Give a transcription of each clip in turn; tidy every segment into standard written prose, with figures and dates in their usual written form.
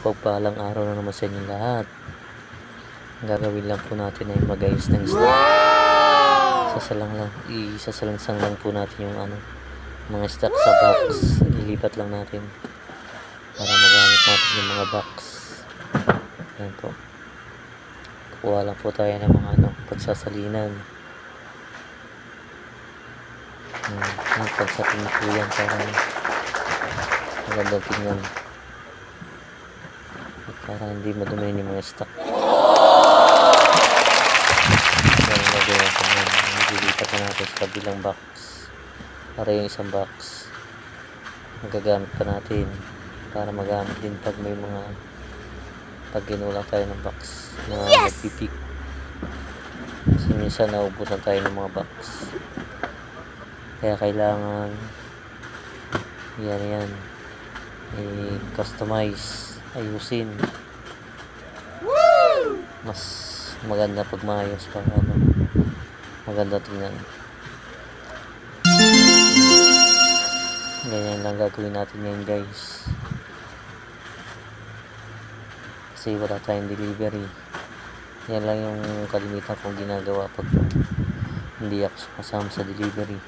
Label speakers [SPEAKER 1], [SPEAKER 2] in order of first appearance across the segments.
[SPEAKER 1] mapagpalang araw na naman sa inyo lahat. Ang gagawin lang po natin ay mag-ayos ng stock. Isasalang lang po natin yung mga stock sa box. Ilipat lang natin para magamit natin yung mga box. Ayan po. Kuha lang po tayo ng mga pagsasalinan. Pagsatin po yan para magandang tingnan. Para hindi madumayin yung mga stock. Yan ang gagawin natin yan. Nililipat na natin sa kabilang box. Para yung isang box magagamit pa natin. Para magamit din pag may mga ginulang tayo ng box na nagpipik. Kasi minsan naubusan tayo ng mga box. Kaya kailangan yan i-customize, ayusin. Mas maganda pag maayos para maganda tingnan. Ganyan lang gagawin natin ngayon, guys, kasi wala tayong delivery. Yan lang yung kalimitan kong ginagawa pag hindi ako kasama sa delivery.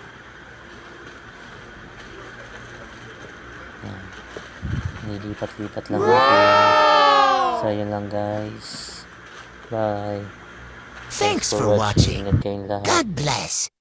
[SPEAKER 1] Yan. Nilipat-lipat lang natin. So yun lang, guys. Bye.
[SPEAKER 2] Thanks for watching.
[SPEAKER 1] Ingat kayong lahat.
[SPEAKER 2] God bless.